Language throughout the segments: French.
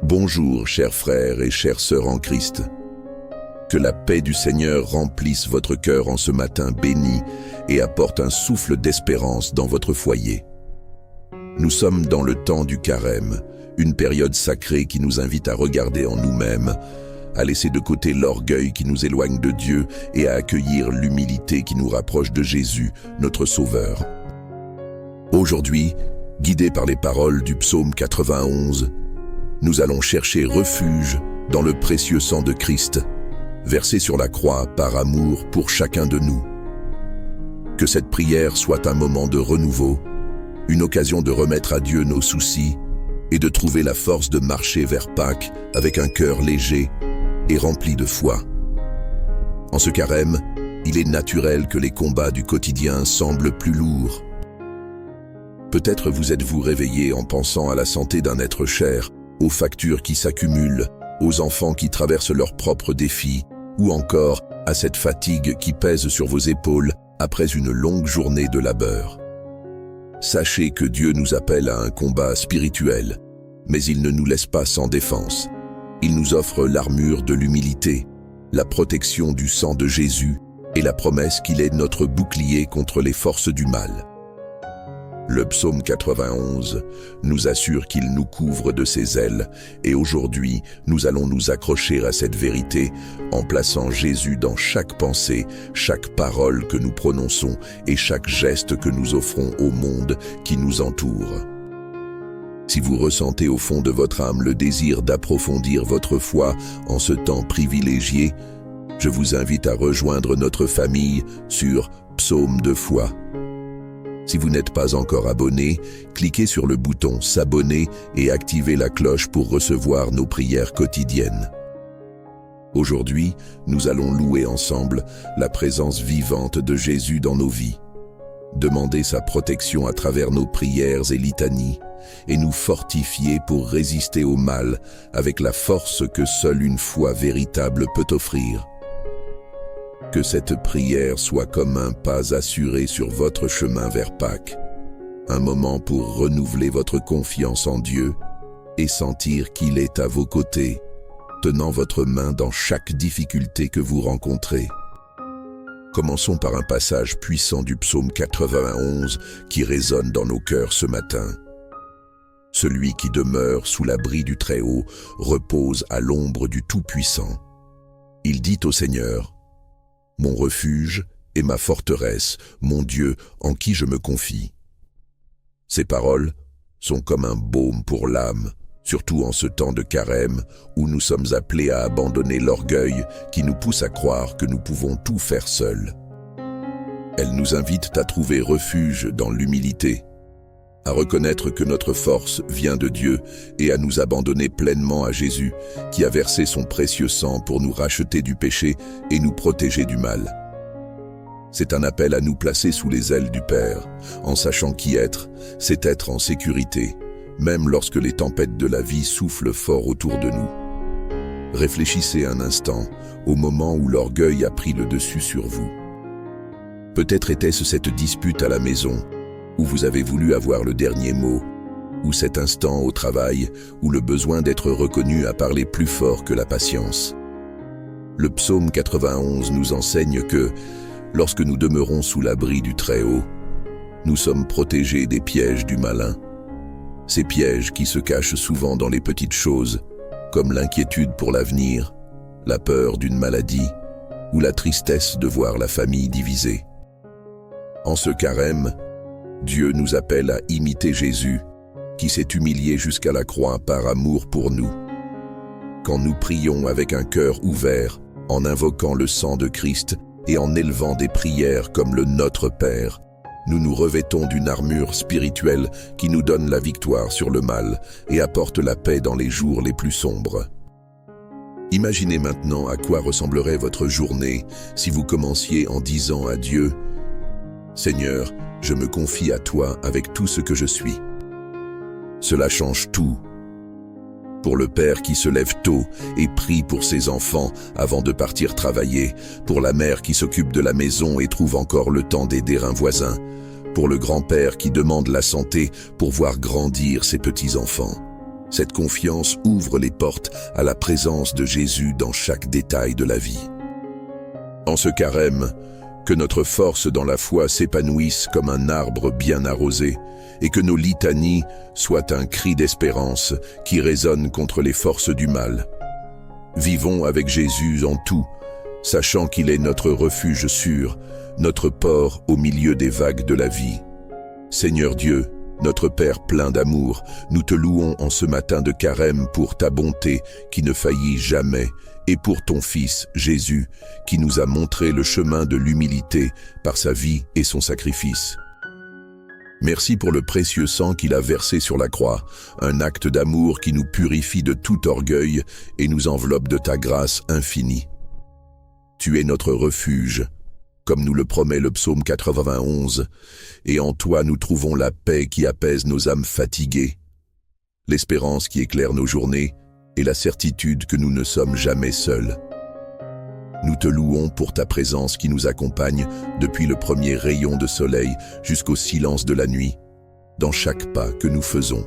Bonjour, chers frères et chères sœurs en Christ. Que la paix du Seigneur remplisse votre cœur en ce matin béni et apporte un souffle d'espérance dans votre foyer. Nous sommes dans le temps du carême, une période sacrée qui nous invite à regarder en nous-mêmes, à laisser de côté l'orgueil qui nous éloigne de Dieu et à accueillir l'humilité qui nous rapproche de Jésus, notre Sauveur. Aujourd'hui, guidés par les paroles du psaume 91, nous allons chercher refuge dans le précieux sang de Christ, versé sur la croix par amour pour chacun de nous. Que cette prière soit un moment de renouveau, une occasion de remettre à Dieu nos soucis et de trouver la force de marcher vers Pâques avec un cœur léger et rempli de foi. En ce carême, il est naturel que les combats du quotidien semblent plus lourds. Peut-être vous êtes-vous réveillé en pensant à la santé d'un être cher, aux factures qui s'accumulent, aux enfants qui traversent leurs propres défis, ou encore à cette fatigue qui pèse sur vos épaules après une longue journée de labeur. Sachez que Dieu nous appelle à un combat spirituel, mais il ne nous laisse pas sans défense. Il nous offre l'armure de l'humilité, la protection du sang de Jésus et la promesse qu'il est notre bouclier contre les forces du mal. Le psaume 91 nous assure qu'il nous couvre de ses ailes et aujourd'hui, nous allons nous accrocher à cette vérité en plaçant Jésus dans chaque pensée, chaque parole que nous prononçons et chaque geste que nous offrons au monde qui nous entoure. Si vous ressentez au fond de votre âme le désir d'approfondir votre foi en ce temps privilégié, je vous invite à rejoindre notre famille sur Psaume de foi. Si vous n'êtes pas encore abonné, cliquez sur le bouton s'abonner et activez la cloche pour recevoir nos prières quotidiennes. Aujourd'hui, nous allons louer ensemble la présence vivante de Jésus dans nos vies, demander sa protection à travers nos prières et litanies et nous fortifier pour résister au mal avec la force que seule une foi véritable peut offrir. Que cette prière soit comme un pas assuré sur votre chemin vers Pâques, un moment pour renouveler votre confiance en Dieu et sentir qu'il est à vos côtés, tenant votre main dans chaque difficulté que vous rencontrez. Commençons par un passage puissant du psaume 91 qui résonne dans nos cœurs ce matin. Celui qui demeure sous l'abri du Très-Haut repose à l'ombre du Tout-Puissant. Il dit au Seigneur: mon refuge et ma forteresse, mon Dieu en qui je me confie. Ces paroles sont comme un baume pour l'âme, surtout en ce temps de carême où nous sommes appelés à abandonner l'orgueil qui nous pousse à croire que nous pouvons tout faire seuls. Elles nous invitent à trouver refuge dans l'humilité, à reconnaître que notre force vient de Dieu et à nous abandonner pleinement à Jésus, qui a versé son précieux sang pour nous racheter du péché et nous protéger du mal. C'est un appel à nous placer sous les ailes du Père, en sachant qu'y être, c'est être en sécurité, même lorsque les tempêtes de la vie soufflent fort autour de nous. Réfléchissez un instant au moment où l'orgueil a pris le dessus sur vous. Peut-être était-ce cette dispute à la maison, où vous avez voulu avoir le dernier mot, ou cet instant au travail où le besoin d'être reconnu a parlé plus fort que la patience. Le psaume 91 nous enseigne que, lorsque nous demeurons sous l'abri du Très-Haut, nous sommes protégés des pièges du malin. Ces pièges qui se cachent souvent dans les petites choses, comme l'inquiétude pour l'avenir, la peur d'une maladie ou la tristesse de voir la famille divisée. En ce carême, Dieu nous appelle à imiter Jésus, qui s'est humilié jusqu'à la croix par amour pour nous. Quand nous prions avec un cœur ouvert, en invoquant le sang de Christ et en élevant des prières comme le Notre Père, nous nous revêtons d'une armure spirituelle qui nous donne la victoire sur le mal et apporte la paix dans les jours les plus sombres. Imaginez maintenant à quoi ressemblerait votre journée si vous commenciez en disant à Dieu: « Seigneur, je me confie à toi avec tout ce que je suis. » Cela change tout. Pour le père qui se lève tôt et prie pour ses enfants avant de partir travailler, pour la mère qui s'occupe de la maison et trouve encore le temps d'aider un voisin, pour le grand-père qui demande la santé pour voir grandir ses petits-enfants. Cette confiance ouvre les portes à la présence de Jésus dans chaque détail de la vie. En ce carême, que notre force dans la foi s'épanouisse comme un arbre bien arrosé et que nos litanies soient un cri d'espérance qui résonne contre les forces du mal. Vivons avec Jésus en tout, sachant qu'il est notre refuge sûr, notre port au milieu des vagues de la vie. Seigneur Dieu, notre Père plein d'amour, nous te louons en ce matin de carême pour ta bonté qui ne faillit jamais et pour ton Fils, Jésus, qui nous a montré le chemin de l'humilité par sa vie et son sacrifice. Merci pour le précieux sang qu'il a versé sur la croix, un acte d'amour qui nous purifie de tout orgueil et nous enveloppe de ta grâce infinie. Tu es notre refuge, comme nous le promet le psaume 91, et en toi nous trouvons la paix qui apaise nos âmes fatiguées, l'espérance qui éclaire nos journées et la certitude que nous ne sommes jamais seuls. Nous te louons pour ta présence qui nous accompagne depuis le premier rayon de soleil jusqu'au silence de la nuit, dans chaque pas que nous faisons.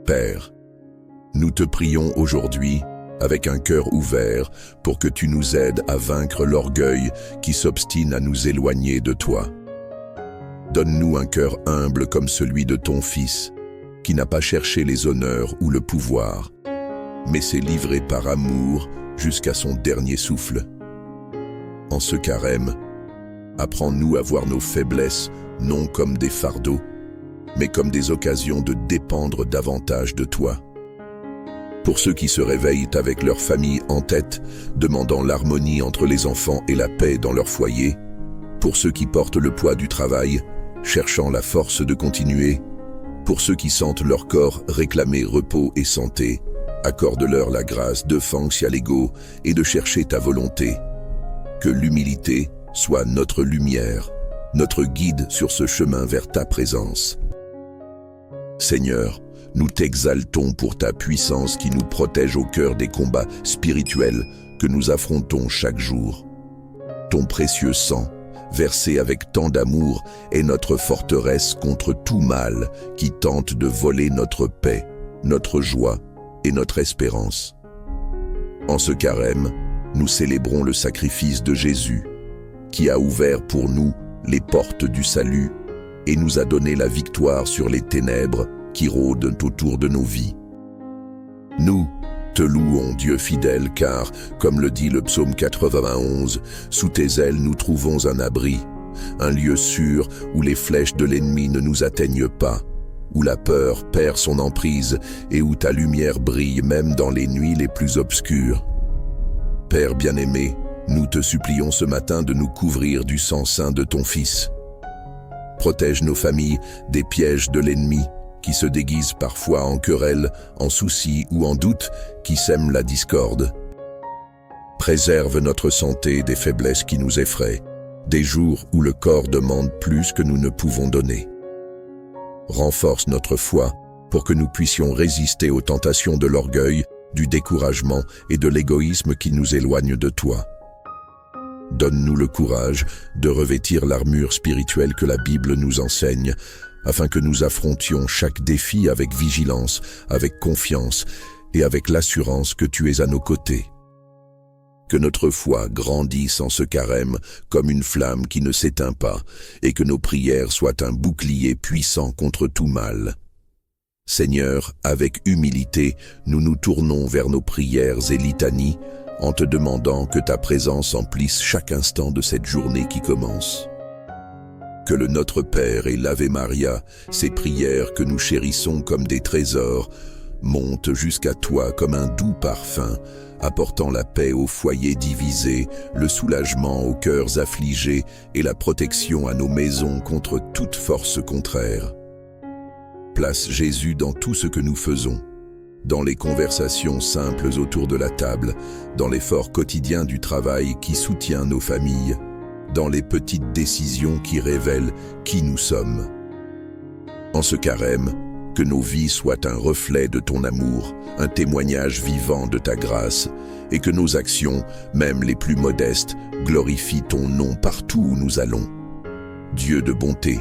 Père, nous te prions aujourd'hui avec un cœur ouvert pour que tu nous aides à vaincre l'orgueil qui s'obstine à nous éloigner de toi. Donne-nous un cœur humble comme celui de ton Fils, qui n'a pas cherché les honneurs ou le pouvoir, mais s'est livré par amour jusqu'à son dernier souffle. En ce carême, apprends-nous à voir nos faiblesses non comme des fardeaux, mais comme des occasions de dépendre davantage de toi. Pour ceux qui se réveillent avec leur famille en tête, demandant l'harmonie entre les enfants et la paix dans leur foyer, pour ceux qui portent le poids du travail, cherchant la force de continuer, pour ceux qui sentent leur corps réclamer repos et santé, accorde-leur la grâce de l'ego et de chercher ta volonté. Que l'humilité soit notre lumière, notre guide sur ce chemin vers ta présence. Seigneur, nous t'exaltons pour ta puissance qui nous protège au cœur des combats spirituels que nous affrontons chaque jour. Ton précieux sang, versé avec tant d'amour, est notre forteresse contre tout mal qui tente de voler notre paix, notre joie et notre espérance. En ce carême, nous célébrons le sacrifice de Jésus, qui a ouvert pour nous les portes du salut et nous a donné la victoire sur les ténèbres qui rôdent autour de nos vies. Nous te louons, Dieu fidèle, car, comme le dit le psaume 91, sous tes ailes nous trouvons un abri, un lieu sûr où les flèches de l'ennemi ne nous atteignent pas, où la peur perd son emprise et où ta lumière brille même dans les nuits les plus obscures. Père bien-aimé, nous te supplions ce matin de nous couvrir du sang saint de ton Fils. Protège nos familles des pièges de l'ennemi, qui se déguise parfois en querelle, en souci ou en doute, qui sème la discorde. Préserve notre santé des faiblesses qui nous effraient, des jours où le corps demande plus que nous ne pouvons donner. Renforce notre foi pour que nous puissions résister aux tentations de l'orgueil, du découragement et de l'égoïsme qui nous éloignent de toi. Donne-nous le courage de revêtir l'armure spirituelle que la Bible nous enseigne, afin que nous affrontions chaque défi avec vigilance, avec confiance et avec l'assurance que tu es à nos côtés. Que notre foi grandisse en ce carême comme une flamme qui ne s'éteint pas et que nos prières soient un bouclier puissant contre tout mal. Seigneur, avec humilité, nous nous tournons vers nos prières et litanies en te demandant que ta présence emplisse chaque instant de cette journée qui commence. Que le Notre Père et l'Ave Maria, ces prières que nous chérissons comme des trésors, montent jusqu'à toi comme un doux parfum, apportant la paix aux foyers divisés, le soulagement aux cœurs affligés et la protection à nos maisons contre toute force contraire. Place Jésus dans tout ce que nous faisons, dans les conversations simples autour de la table, dans l'effort quotidien du travail qui soutient nos familles, dans les petites décisions qui révèlent qui nous sommes. En ce carême, que nos vies soient un reflet de ton amour, un témoignage vivant de ta grâce, et que nos actions, même les plus modestes, glorifient ton nom partout où nous allons. Dieu de bonté,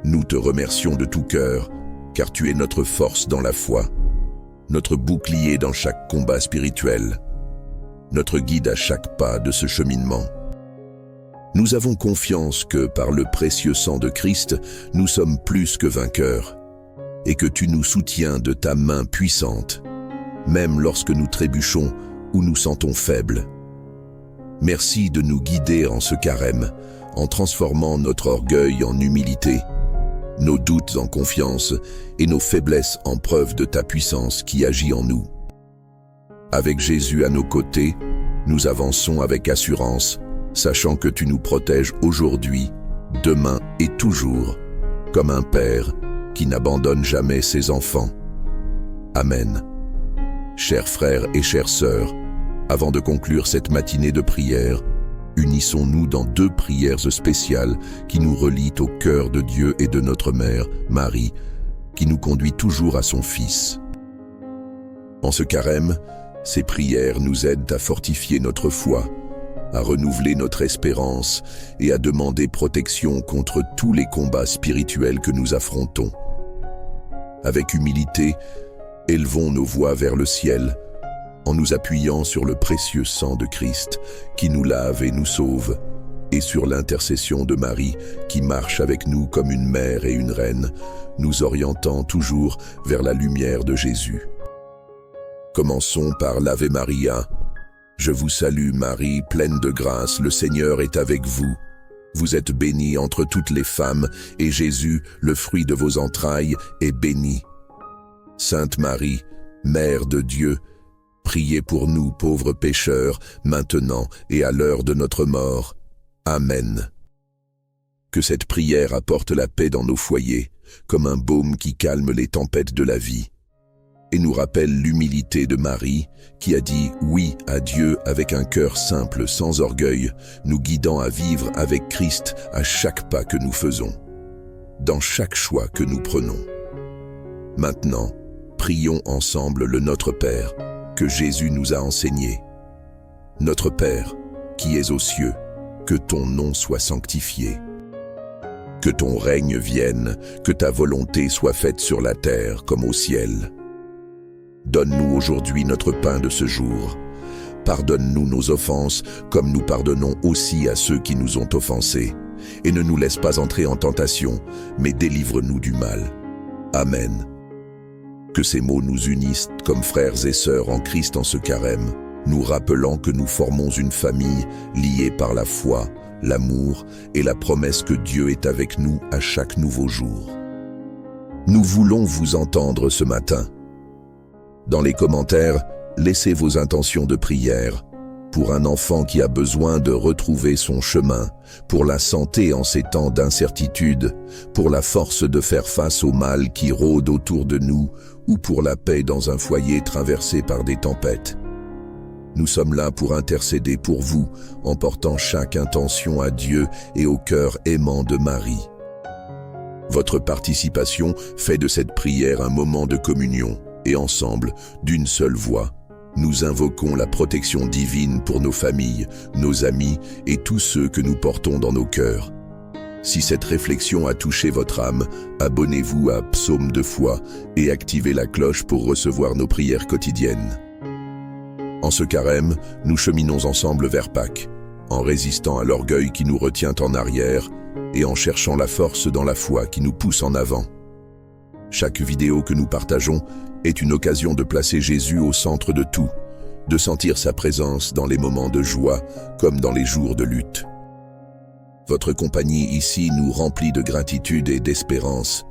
nous te remercions de tout cœur, car tu es notre force dans la foi. notre bouclier dans chaque combat spirituel, notre guide à chaque pas de ce cheminement. Nous avons confiance que par le précieux sang de Christ, nous sommes plus que vainqueurs, et que tu nous soutiens de ta main puissante, même lorsque nous trébuchons ou nous sentons faibles. Merci de nous guider en ce carême, en transformant notre orgueil en humilité, nos doutes en confiance et nos faiblesses en preuve de ta puissance qui agit en nous. Avec Jésus à nos côtés, nous avançons avec assurance, sachant que tu nous protèges aujourd'hui, demain et toujours, comme un Père qui n'abandonne jamais ses enfants. Amen. Chers frères et chères sœurs, avant de conclure cette matinée de prière, unissons-nous dans 2 prières spéciales qui nous relient au cœur de Dieu et de notre Mère, Marie, qui nous conduit toujours à son Fils. En ce carême, ces prières nous aident à fortifier notre foi, à renouveler notre espérance et à demander protection contre tous les combats spirituels que nous affrontons. Avec humilité, élevons nos voix vers le ciel, en nous appuyant sur le précieux sang de Christ qui nous lave et nous sauve, et sur l'intercession de Marie qui marche avec nous comme une mère et une reine, nous orientant toujours vers la lumière de Jésus. Commençons par l'Ave Maria. Je vous salue Marie, pleine de grâce, le Seigneur est avec vous. Vous êtes bénie entre toutes les femmes, et Jésus, le fruit de vos entrailles, est béni. Sainte Marie, Mère de Dieu, priez pour nous pauvres pécheurs, maintenant et à l'heure de notre mort. Amen. Que cette prière apporte la paix dans nos foyers, comme un baume qui calme les tempêtes de la vie, et nous rappelle l'humilité de Marie, qui a dit oui à Dieu avec un cœur simple, sans orgueil, nous guidant à vivre avec Christ à chaque pas que nous faisons, dans chaque choix que nous prenons. Maintenant, prions ensemble le Notre Père, que Jésus nous a enseigné. Notre Père, qui es aux cieux, que ton nom soit sanctifié. Que ton règne vienne, que ta volonté soit faite sur la terre comme au ciel. Donne-nous aujourd'hui notre pain de ce jour. Pardonne-nous nos offenses, comme nous pardonnons aussi à ceux qui nous ont offensés. Et ne nous laisse pas entrer en tentation, mais délivre-nous du mal. Amen. Que ces mots nous unissent comme frères et sœurs en Christ en ce carême, nous rappelant que nous formons une famille liée par la foi, l'amour et la promesse que Dieu est avec nous à chaque nouveau jour. Nous voulons vous entendre ce matin. Dans les commentaires, laissez vos intentions de prière pour un enfant qui a besoin de retrouver son chemin, pour la santé en ces temps d'incertitude, pour la force de faire face au mal qui rôde autour de nous ou pour la paix dans un foyer traversé par des tempêtes. Nous sommes là pour intercéder pour vous, en portant chaque intention à Dieu et au cœur aimant de Marie. Votre participation fait de cette prière un moment de communion, et ensemble, d'une seule voix, nous invoquons la protection divine pour nos familles, nos amis et tous ceux que nous portons dans nos cœurs. Si cette réflexion a touché votre âme, abonnez-vous à Psaume de foi et activez la cloche pour recevoir nos prières quotidiennes. En ce carême, nous cheminons ensemble vers Pâques, en résistant à l'orgueil qui nous retient en arrière et en cherchant la force dans la foi qui nous pousse en avant. Chaque vidéo que nous partageons est une occasion de placer Jésus au centre de tout, de sentir sa présence dans les moments de joie comme dans les jours de lutte. Votre compagnie ici nous remplit de gratitude et d'espérance,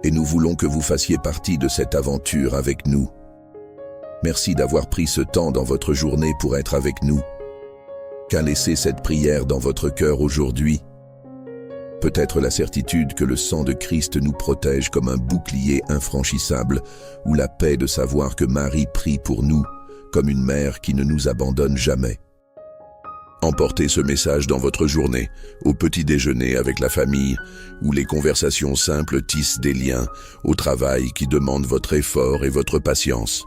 et nous voulons que vous fassiez partie de cette aventure avec nous. Merci d'avoir pris ce temps dans votre journée pour être avec nous. Qu'a laissé cette prière dans votre cœur aujourd'hui? Peut-être la certitude que le sang de Christ nous protège comme un bouclier infranchissable, ou la paix de savoir que Marie prie pour nous, comme une mère qui ne nous abandonne jamais. Emportez ce message dans votre journée, au petit déjeuner avec la famille, où les conversations simples tissent des liens, au travail qui demande votre effort et votre patience.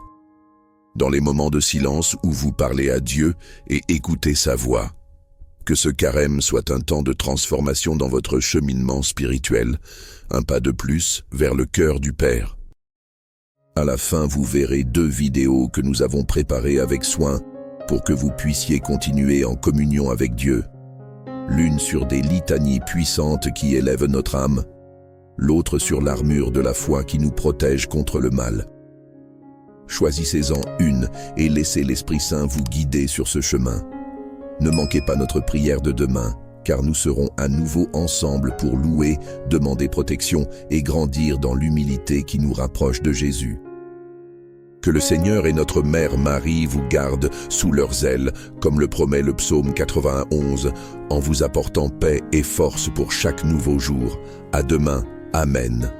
Dans les moments de silence où vous parlez à Dieu et écoutez sa voix. Que ce carême soit un temps de transformation dans votre cheminement spirituel, un pas de plus vers le cœur du Père. À la fin, vous verrez 2 vidéos que nous avons préparées avec soin pour que vous puissiez continuer en communion avec Dieu. L'une sur des litanies puissantes qui élèvent notre âme, l'autre sur l'armure de la foi qui nous protège contre le mal. Choisissez-en une et laissez l'Esprit Saint vous guider sur ce chemin. Ne manquez pas notre prière de demain, car nous serons à nouveau ensemble pour louer, demander protection et grandir dans l'humilité qui nous rapproche de Jésus. Que le Seigneur et notre Mère Marie vous gardent sous leurs ailes, comme le promet le psaume 91, en vous apportant paix et force pour chaque nouveau jour. À demain. Amen.